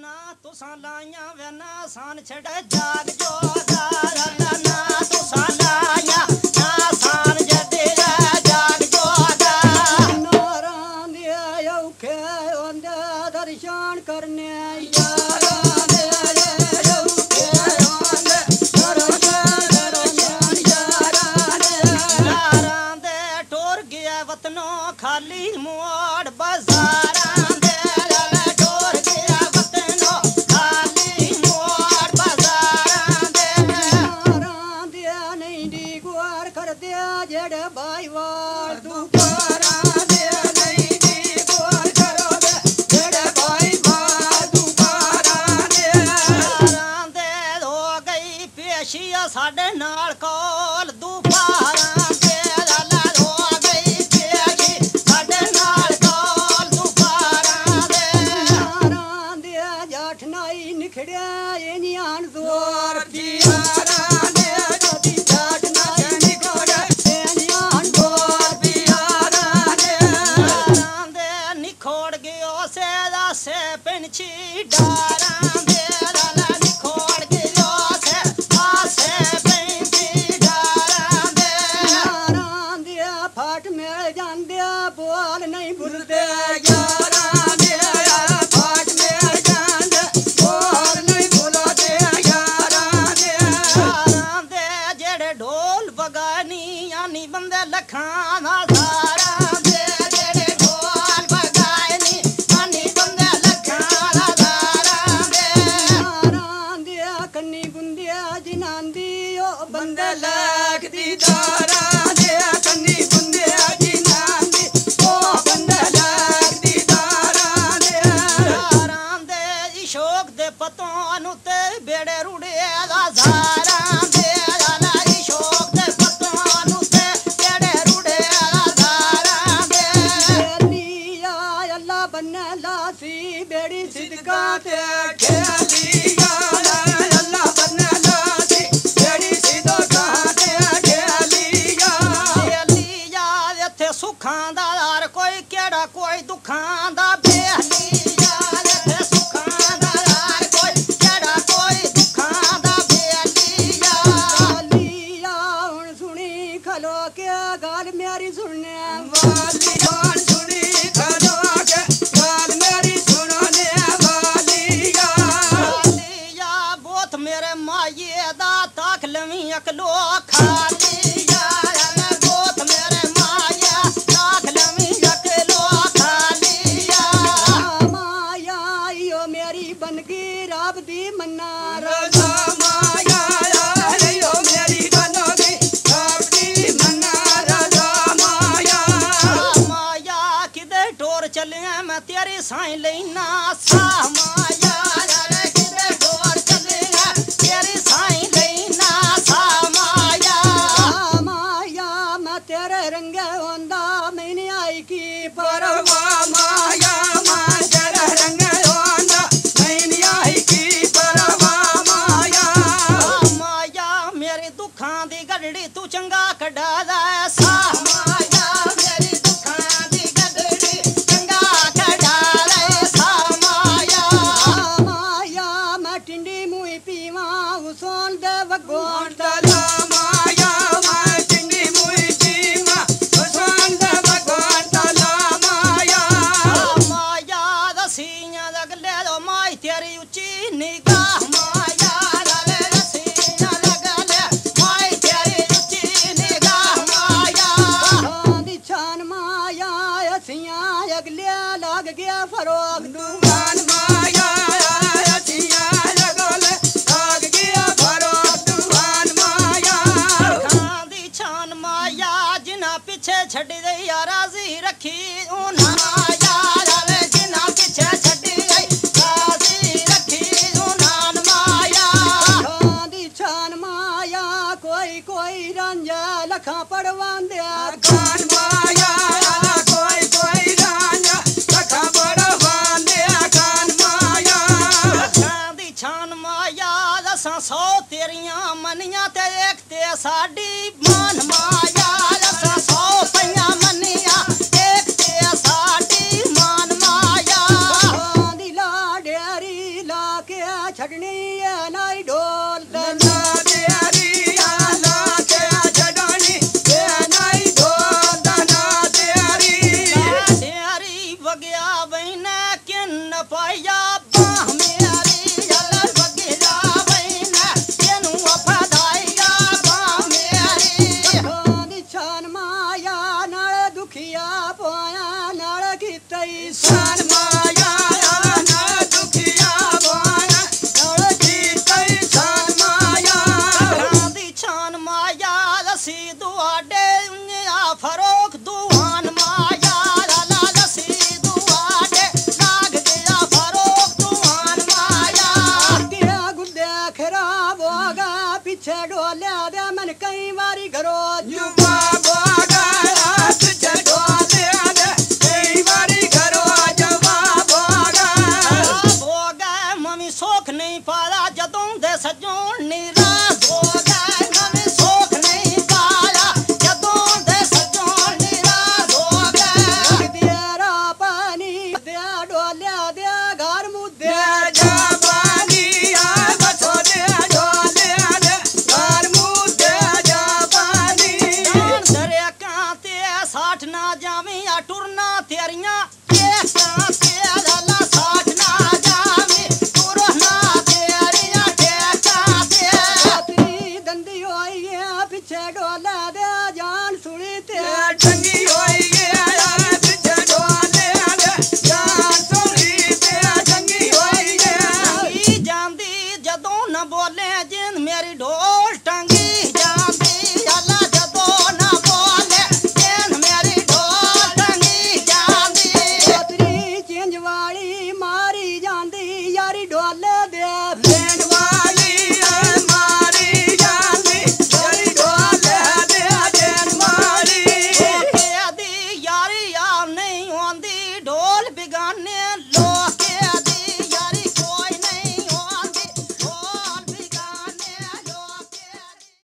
ना तुसा लाइया वे ना सान छड़े जाग जोगा ना तुसा लाइया ना सान जदे जाग जोगा नारां दे औखे ओंदे दर्शन करने यारा दे औखे ओंदे दर्शन करने यारा दे नारां दे टोर गया वतनों खाली मोड़ बाजारां साढ़े नाल कोल दुपारां दे ला हो गई पेशी साढ़े नाल कोल दुपारां दे नारां दे जाठ नाई निखड़िया ए नियान जोर पियारां दे जदी जाठ नाई निखड़े ए नियान जोर पियारां दे नारां दे निखोड़ गयो से दासे पिंछी डारां दे ला निखोड़ गयो से आसे फाट मिल जांदे बोल नहीं भुलदे यारां दे फाट मिल जांदे बोल नहीं भुलदे यारां दे जेड़े ढोल बगानी यानी बंदे लखां दा धारां दे जेड़े ढोल बगानी यानी बंदे लखां दा धारां दे यारां दे कन्नी बुंदिया जिनांदी ओ बंदे लगदी धारां दे कन्नी बुंदिया जिनांदी ओ बंदे लगदी धारां दे इशोक दे पतों नु ते बेड़े रुड़े दा झारां दे ला इशोक दे पतों नु ते बेड़े रुड़े दा झारां दे लिया अल्लाह बन्ने लासी बेड़ी सिदका ते खेलिया अल्लाह बन्ने लासी बेड़ी सिदका ते खेलिया लिया इत्थे सुखां दा यार कोई केड़ा कोई दुखां दा बेलिया इत्थे सुखां दा यार कोई केड़ा कोई दुखां दा बेलिया लिया हुन सुनी खलो के गाल मेरी सुनने वाली हुन सुनी खलो के गाल मेरी सुनने वालिया लिया बोत मेरे माये दा ताक लवी अकलो खालिया बोत मेरे माया ताक लवी अकलो खालिया माया यो मेरी बनगी रब दी मन्ना रजा माया यो मेरी बनगी रब दी मन्ना रजा माया माया किदे टोर चले मैं तेरी साई लेना सा माया किदे टोर चले तेरी साई लेना सा माया माया मैं तेरे रंगे होंदा मैंने आई की परवाह माया मैं तेरे रंगे होंदा मैंने आई की परवाह माया माया मेरे दुखां दी गड़ड़ी तू चंगा कढा दा सा माया मेरी दुखां दी गड़ड़ी चंगा कढा ले सा माया माया मैं टिंडी मुई पीवा उसन दे वगोन तला माया मैं टिंडी मुई पीवा उसन दे वगोन तला माया माया दसियां लगले दो माई तेरी उच्ची निगाह माया लाले दसियां लगले माई तेरी उच्ची निगाह माया दी छान माया असियां अगले लाग गया फरोग दुकान माया असियां लगले लाग गया फरोग दुकान माया दी छान माया जिना पीछे छड़ी दई राजी रखी उन्हां माया लाले जिना पीछे छड़ी दई राजी रखी उन्हां माया दी छान माया कोई कोई रंजा लखा पड़वांदे खान माया कोई कोई रंजा लखा पड़वांदे खान माया दी छान माया दसां सौ तेरियां मनियां ते एक ते साडी मान माया दसां सौ पईयां मनियां एक ते साडी मान माया दी लाडेरी ਛੱਡਣੀ ਐ ਨਾਈ ਢੋਲ ਤੇ ਨਾ ਤੇਰੀ ਆਲਾ ਤੇ ਛਡਣੀ ਇਹ ਨਹੀਂ ਢੋਲ ਦਾ ਨਾ ਤੇਰੀ ਤੇਰੀ ਵਗਿਆ ਬੈਨਾ ਕਿੰਨ ਪਾਇਆ ਬਾਹ ਮੇਰੀ ਜਲ ਵਗਿਆ ਬੈਨਾ ਕਿਨੂੰ ਵਫਾਦਾਈਆ ਬਾਹ ਮੇਰੀ ਦੁੱਖਾਂ ਦੀ ਛਾਨ ਮਾਇਆ ਨਾਲ ਦੁਖੀਆ ਪਾਇਆ ਨਾਲ ਕੀਤੇ ਸਾਨ ਮਾਇਆ ਨਾ ਦੁਖੀਆ ਬਾਣਾ ਨਾਲ ਕੀਤੇ ਸਾਨ ਮਾਇਆ ਘਰਾਂ ਦੀ ਛਾਨ ਮਾਇਆ ਲਸੀ ਦੁਆਡੇ ਆ ਫਰੋਖ ਦੁਆਨ ਮਾਇਆ ਲਾਲਾ ਲਸੀ ਦੁਆਡੇ ਲਾਗ ਗਿਆ ਫਰੋਖ ਦੁਆਨ ਮਾਇਆ ਗਿਆ ਗੁੱਲਿਆ ਖਰਾਬ ਹੋ ਗਿਆ ਪਿੱਛੇ ਡੋਲਿਆ ਦੇ ਮਨ ਕਈ ਵਾਰੀ ਘਰੋਂ ਜੁਬਾ ਬਾਗਾ ਹੱਥ ਛਡੋਲੇ ਦੇ ਕਈ ਵਾਰੀ ਘਰੋਂ ਜਵਾ ਬਾਗਾ ਹੋ ਗਏ ਮਮੀ ਸੋਖ ਨਹੀਂ ਪਾਇਆ ਜਦੋਂ ਦੇ ਸਜੋਣ ਨਿਰਾਸ਼ ਹੋ ਗਏ ਮਮੀ ਸੋਖ ਨਹੀਂ ਪਾਇਆ ਜਦੋਂ ਦੇ ਸਜੋਣ ਨਿਰਾਸ਼ ਹੋ ਗਏ ਤੇਰਾ ਪਾਣੀ ਦਿਆ ਡੋਲਿਆ ਦਿਆ ਘਰ ਮੁੱਦੇ ਦੇ ਜਾਬਾਨੀ ਆ ਬਸੋ ਦੇ ਢੋਲੇ ਦੇ ਘਰ ਮੁੱਦੇ ਜਾਬਾਨੀ ਜਾਨ ਦਰਿਆ ਕਾਂ ਤੇ ਸਾਠ ਨਾ ਜਾਵੀਂ ਆ ਟੁਰਨਾ ਤੇਰੀਆਂ ਇਹ ਕਾਂ ਤੇ ਲਾਲਾ ਸਾਠ ਨਾ ਜਾਵੀਂ ਟੁਰਨਾ ਤੇਰੀਆਂ ਟੇਕਾਂ ਤੇ ਰਾਤਰੀ ਦੰਦੀ ਹੋਈ ਐ ਪਿੱਛੇ ਡੋਲਾ ਦਿਆ ਜਾਨ ਸੁਣੀ ਤੇ ਚੰਗੀ ਹੋਈ ਗਿਆ ਪਿੱਛੇ ਢੋਲੇ ਦੇ ਜਾਨ ਸੁਣੀ ਤੇ ਚੰਗੀ ਹੋਈ ਗਿਆ ਟੰਗੀ ਜਾਂਦੀ ਜਦੋਂ ਨਾ ਬੋਲੇ ਜਿੰਨ ਮੇਰੀ ਢੋਲ ਟੰਗੀ ਜਾਂਦੀ ਅੱਲਾ ਜਦੋਂ ਨਾ ਬੋਲੇ ਜਿੰਨ ਮੇਰੀ ਢੋਲ ਟੰਗੀ ਜਾਂਦੀ ਰਾਤਰੀ ਚਿੰਜ ਵਾਲੀ ਮਾਰੀ ਜਾਂਦੀ ਯਾਰੀ ਡੋਲੇ